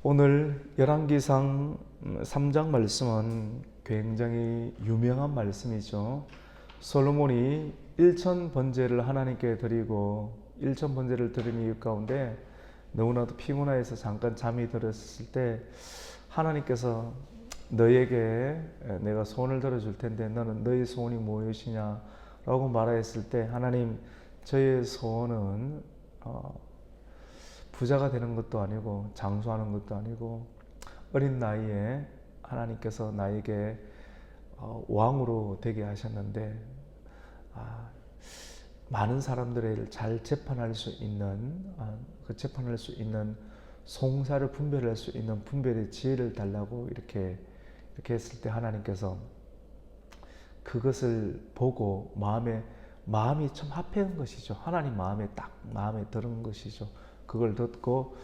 오늘 열왕기상 3장 말씀은 굉장히 유명한 말씀이죠. 솔로몬이 1천 번제를 하나님께 드리고 1천 번제를 드린 이유 가운데 너무나도 피곤해서 잠깐 잠이 들었을 때 하나님께서 너에게 내가 소원을 들어줄 텐데 너는 너의 소원이 무엇이냐 라고 말하였을 때, 하나님, 저의 소원은 부자가 되는 것도 아니고 장수하는 것도 아니고 어린 나이에 하나님께서 나에게 왕으로 되게 하셨는데 많은 사람들을 잘 재판할 수 있는 재판할 수 있는 송사를 분별할 수 있는 분별의 지혜를 달라고 이렇게 했을 때, 하나님께서 그것을 보고 마음이 참 합해한 것이죠. 하나님 마음에 들은 것이죠. 그걸 듣고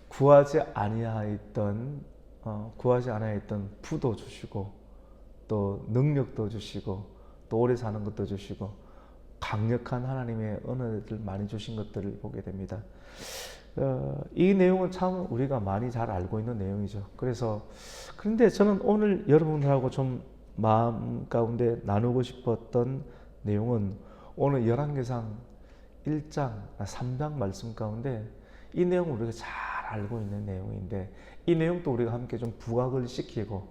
구하지 아니하였던 부도 주시고, 또 능력도 주시고, 또 오래 사는 것도 주시고, 강력한 하나님의 은혜를 많이 주신 것들을 보게 됩니다. 이 내용은 참 우리가 많이 잘 알고 있는 내용이죠. 그런데 저는 오늘 여러분들하고 좀 마음 가운데 나누고 싶었던 내용은 오늘 열왕기상 1장, 3장 말씀 가운데 이 내용을 우리가 잘 알고 있는 내용인데, 이 내용도 우리가 함께 좀 부각을 시키고,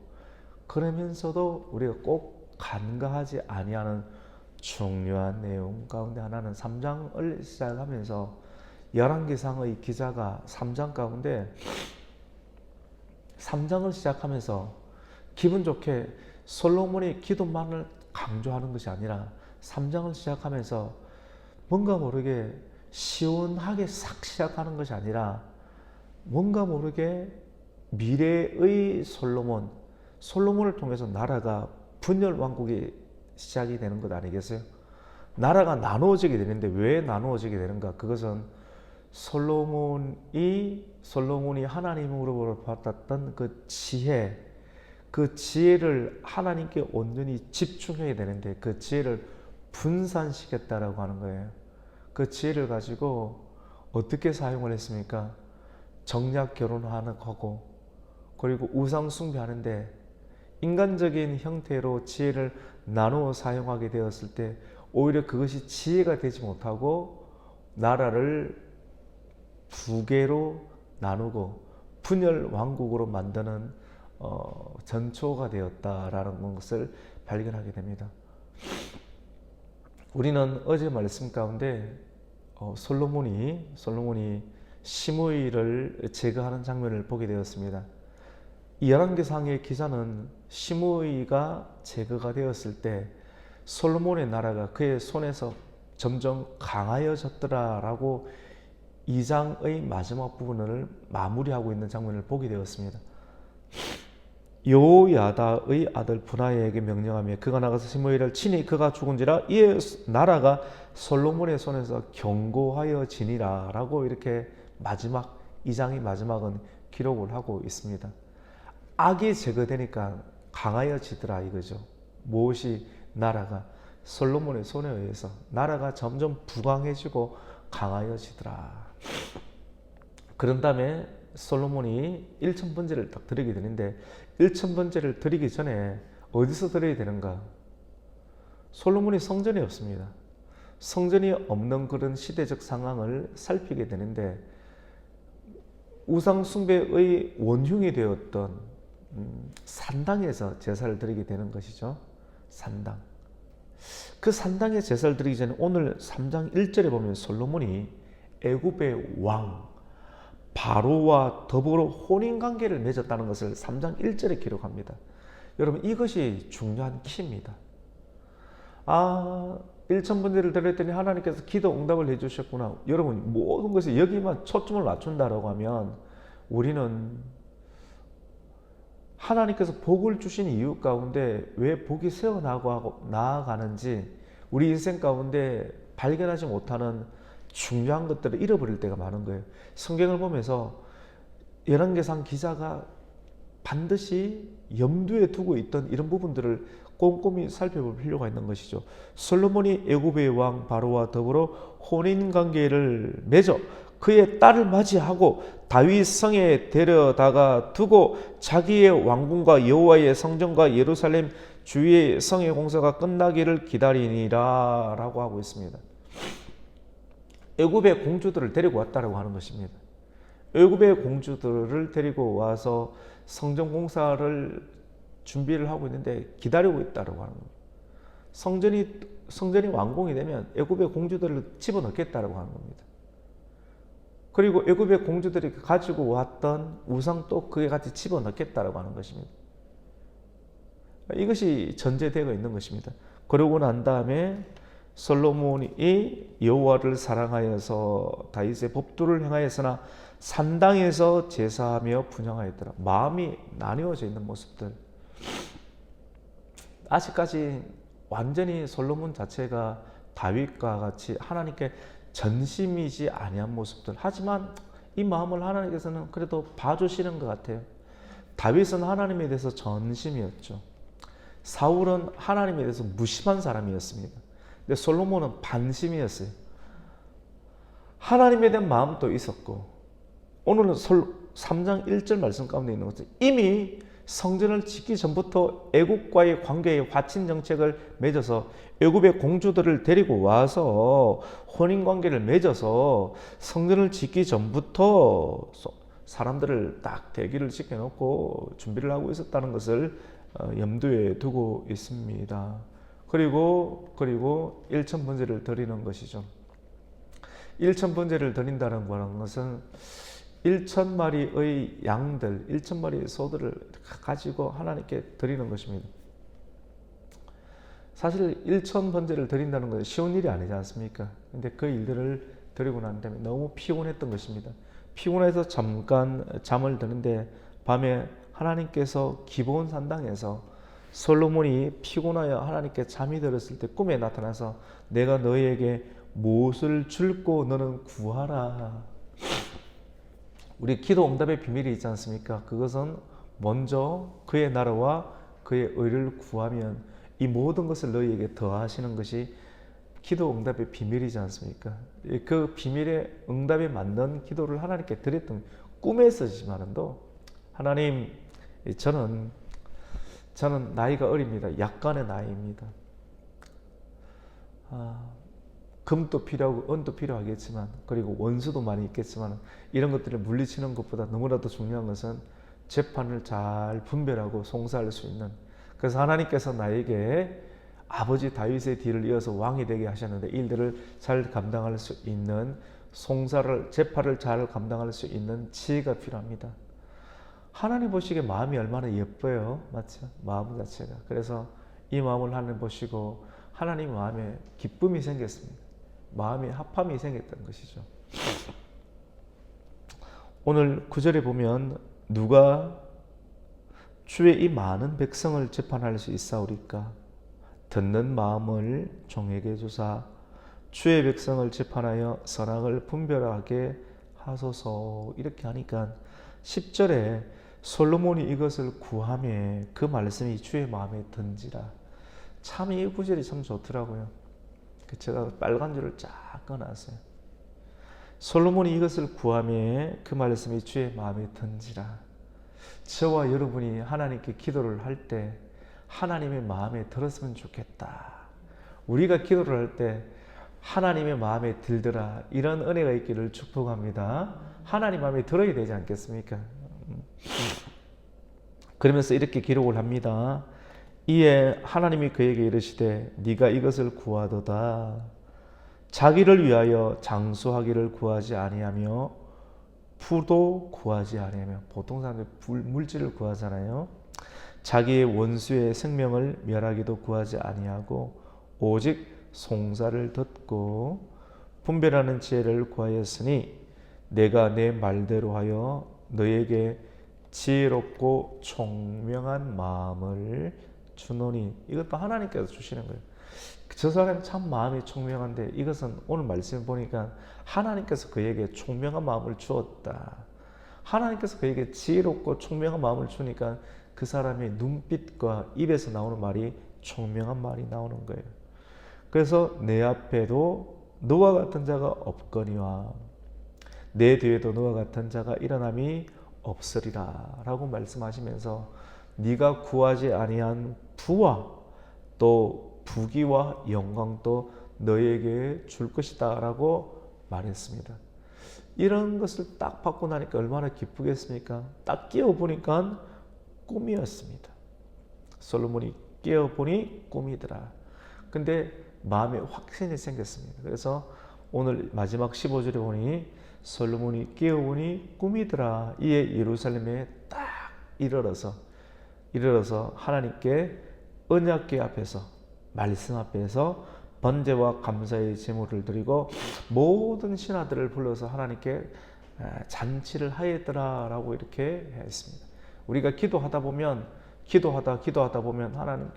그러면서도 우리가 꼭 간과하지 아니하는 중요한 내용 가운데 하나는 3장을 시작하면서 열왕기상의 기자가 3장 가운데 3장을 시작하면서 기분 좋게 솔로몬이 기도만을 강조하는 것이 아니라 3장을 시작하면서 뭔가 모르게 시원하게 싹 시작하는 것이 아니라 뭔가 모르게 미래의 솔로몬을 통해서 나라가 분열 왕국이 시작이 되는 것 아니겠어요? 나라가 나누어지게 되는데 왜 나누어지게 되는가? 그것은 솔로몬이 하나님으로부터 받았던 그 지혜를 하나님께 온전히 집중해야 되는데 그 지혜를 분산시켰다라고 하는 거예요. 그 지혜를 가지고 어떻게 사용을 했습니까? 정략 결혼하는 거고, 그리고 우상 숭배하는데 인간적인 형태로 지혜를 나누어 사용하게 되었을 때 오히려 그것이 지혜가 되지 못하고 나라를 두 개로 나누고 분열 왕국으로 만드는 전초가 되었다라는 것을 발견하게 됩니다. 우리는 어제 말씀 가운데 솔로몬이 시므이를 제거하는 장면을 보게 되었습니다. 이 열왕기상의 기자는 시므이가 제거가 되었을 때 솔로몬의 나라가 그의 손에서 점점 강하여졌더라라고 2장의 마지막 부분을 마무리하고 있는 장면을 보게 되었습니다. 여호야다의 아들 브나야에게 명령하며 그가 나가서 시므이를 치니 그가 죽은지라 이에 나라가 솔로몬의 손에서 견고하여지니라 라고 이렇게 2장의 마지막은 기록을 하고 있습니다. 악이 제거되니까 강하여지더라 이거죠. 무엇이? 나라가 솔로몬의 손에 의해서 나라가 점점 부강해지고 강하여지더라. 그런 다음에 솔로몬이 1천 번제를 딱 드리게 되는데 1천 번제를 드리기 전에 어디서 드려야 되는가? 솔로몬이 성전이 없습니다. 성전이 없는 그런 시대적 상황을 살피게 되는데 우상 숭배의 원흉이 되었던 산당에서 제사를 드리게 되는 것이죠. 산당. 그 산당에 제사를 드리기 전에 오늘 3장 1절에 보면 솔로몬이 애굽의 왕 바로와 더불어 혼인관계를 맺었다는 것을 3장 1절에 기록합니다. 여러분, 이것이 중요한 키입니다. 1천 번제를 드렸더니 하나님께서 기도 응답을 해주셨구나. 여러분, 모든 것이 여기만 초점을 맞춘다라고 하면 우리는 하나님께서 복을 주신 이유 가운데 왜 복이 새어나가는지 우리 인생 가운데 발견하지 못하는 중요한 것들을 잃어버릴 때가 많은 거예요. 성경을 보면서 열왕기상 기자가 반드시 염두에 두고 있던 이런 부분들을 꼼꼼히 살펴볼 필요가 있는 것이죠. 솔로몬이 애굽의 왕 바로와 더불어 혼인관계를 맺어 그의 딸을 맞이하고 다윗 성에 데려다가 두고 자기의 왕궁과 여호와의 성전과 예루살렘 주위의 성의 공사가 끝나기를 기다리니라 라고 하고 있습니다. 애굽의 공주들을 데리고 왔다라고 하는 것입니다. 애굽의 공주들을 데리고 와서 성전 공사를 준비를 하고 있는데 기다리고 있다라고 하는 겁니다. 성전이 완공이 되면 애굽의 공주들을 집어넣겠다라고 하는 겁니다. 그리고 애굽의 공주들이 가지고 왔던 우상도 그에 같이 집어넣겠다라고 하는 것입니다. 이것이 전제되어 있는 것입니다. 그러고 난 다음에 솔로몬이 여호와를 사랑하여서 다윗의 법도를 행하였으나 산당에서 제사하며 분향하였더라. 마음이 나뉘어져 있는 모습들. 아직까지 완전히 솔로몬 자체가 다윗과 같이 하나님께 전심이지 아니한 모습들. 하지만 이 마음을 하나님께서는 그래도 봐주시는 것 같아요. 다윗은 하나님에 대해서 전심이었죠. 사울은 하나님에 대해서 무심한 사람이었습니다. 근데 솔로몬은 반심이었어요. 하나님에 대한 마음도 있었고, 오늘은 3장 1절 말씀 가운데 있는 것은 이미 성전을 짓기 전부터 애국과의 관계의 화친 정책을 맺어서 애굽의 공주들을 데리고 와서 혼인관계를 맺어서 성전을 짓기 전부터 사람들을 딱 대기를 시켜놓고 준비를 하고 있었다는 것을 염두에 두고 있습니다. 그리고 1천 번제를 드리는 것이죠. 1천 번제를 드린다는 것은 1천 마리의 양들, 1천 마리의 소들을 가지고 하나님께 드리는 것입니다. 사실 1천 번제를 드린다는 것은 쉬운 일이 아니지 않습니까? 근데 그 일들을 드리고 난 다음에 너무 피곤했던 것입니다. 피곤해서 잠깐 잠을 드는데 밤에 하나님께서 기브온 산당에서 솔로몬이 피곤하여 하나님께 잠이 들었을 때 꿈에 나타나서 내가 너희에게 무엇을 줄고 너는 구하라. 우리 기도 응답의 비밀이 있지 않습니까? 그것은 먼저 그의 나라와 그의 의를 구하면 이 모든 것을 너희에게 더하시는 것이 기도 응답의 비밀이지 않습니까? 그 비밀의 응답에 맞는 기도를 하나님께 드렸던 꿈에서지만도 하나님, 저는 나이가 어립니다. 약간의 나이입니다. 금도 필요하고 은도 필요하겠지만, 그리고 원수도 많이 있겠지만, 이런 것들을 물리치는 것보다 너무나도 중요한 것은 재판을 잘 분별하고 송사할 수 있는, 그래서 하나님께서 나에게 아버지 다윗의 뒤를 이어서 왕이 되게 하셨는데 이 일들을 잘 감당할 수 있는 재판을 잘 감당할 수 있는 지혜가 필요합니다. 하나님 보시기에 마음이 얼마나 예뻐요. 맞죠? 마음 자체가. 그래서 이 마음을 하나님 보시고 하나님 마음에 기쁨이 생겼습니다. 마음의 합함이 생겼던 것이죠. 오늘 9절에 보면 누가 주의 이 많은 백성을 재판할 수 있사오리까? 듣는 마음을 종에게 주사 주의 백성을 재판하여 선악을 분별하게 하소서. 이렇게 하니까 10절에 솔로몬이 이것을 구하며 그 말씀이 주의 마음에 든지라. 참 이 구절이 참 좋더라고요. 제가 빨간 줄을 쫙 꺼놨어요. 솔로몬이 이것을 구하며 그 말씀이 주의 마음에 든지라. 저와 여러분이 하나님께 기도를 할 때 하나님의 마음에 들었으면 좋겠다. 우리가 기도를 할 때 하나님의 마음에 들더라. 이런 은혜가 있기를 축복합니다. 하나님 마음에 들어야 되지 않겠습니까? 그러면서 이렇게 기록을 합니다. 이에 하나님이 그에게 이르시되 네가 이것을 구하도다. 자기를 위하여 장수하기를 구하지 아니하며 부도 구하지 아니하며, 보통 사람들이 물질을 구하잖아요. 자기의 원수의 생명을 멸하기도 구하지 아니하고 오직 송사를 듣고 분별하는 지혜를 구하였으니 내가 내 말대로 하여 너에게 지혜롭고 총명한 마음을 주노니. 이것도 하나님께서 주시는 거예요. 저 사람이 참 마음이 총명한데, 이것은 오늘 말씀 보니까 하나님께서 그에게 총명한 마음을 주었다. 하나님께서 그에게 지혜롭고 총명한 마음을 주니까 그 사람의 눈빛과 입에서 나오는 말이 총명한 말이 나오는 거예요. 그래서 내 앞에도 너와 같은 자가 없거니와. 내 뒤에도 너와 같은 자가 일어남이 없으리라 라고 말씀하시면서 네가 구하지 아니한 부와 또 부귀와 영광도 너에게 줄 것이다 라고 말했습니다. 이런 것을 딱 받고 나니까 얼마나 기쁘겠습니까? 딱 깨어보니까 꿈이었습니다. 솔로몬이 깨어보니 꿈이더라. 근데 마음에 확신이 생겼습니다. 그래서 오늘 마지막 15절에 보니 솔로몬이 깨어보니 꿈이더라. 이에 예루살렘에 딱 이르러서 하나님께 언약궤 앞에서 말씀 앞에서 번제와 감사의 제물을 드리고 모든 신하들을 불러서 하나님께 잔치를 하였더라라고 이렇게 했습니다. 우리가 기도하다 보면 하나님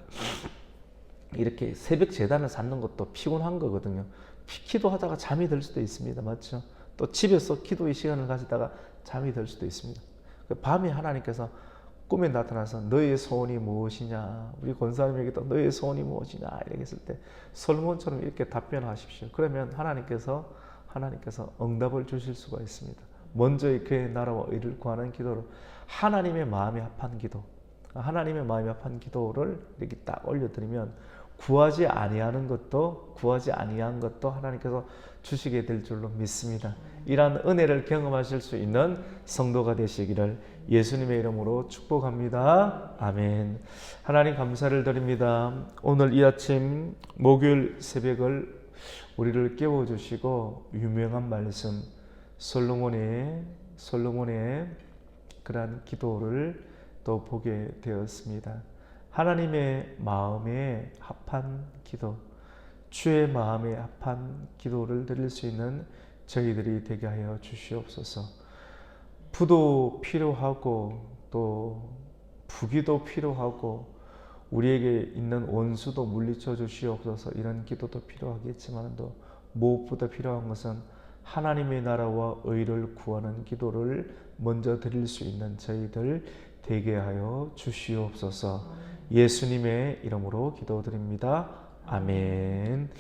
이렇게 새벽 제단을 쌓는 것도 피곤한 거거든요. 기도하다가 잠이 들 수도 있습니다. 맞죠? 또 집에서 기도의 시간을 가지다가 잠이 들 수도 있습니다. 밤에 하나님께서 꿈에 나타나서 너의 소원이 무엇이냐, 우리 권사님에게도 너의 소원이 무엇이냐 이렇게 했을 때 솔로몬처럼 이렇게 답변하십시오. 그러면 하나님께서 응답을 주실 수가 있습니다. 먼저 그의 나라와 의를 구하는 기도로 하나님의 마음이 합한 기도를 이렇게 딱 올려드리면 구하지 아니한 것도 하나님께서 주시게 될 줄로 믿습니다. 이러한 은혜를 경험하실 수 있는 성도가 되시기를 예수님의 이름으로 축복합니다. 아멘. 하나님 감사를 드립니다. 오늘 이 아침 목요일 새벽을 우리를 깨워주시고 유명한 말씀 솔로몬의 그러한 기도를 또 보게 되었습니다. 하나님의 마음에 합한 기도, 주의 마음에 합한 기도를 드릴 수 있는 저희들이 되게 하여 주시옵소서. 부도 필요하고 또 부귀도 필요하고 우리에게 있는 원수도 물리쳐 주시옵소서. 이런 기도도 필요하겠지만 또 무엇보다 필요한 것은 하나님의 나라와 의를 구하는 기도를 먼저 드릴 수 있는 저희들 되게 하여 주시옵소서. 예수님의 이름으로 기도드립니다. 아멘.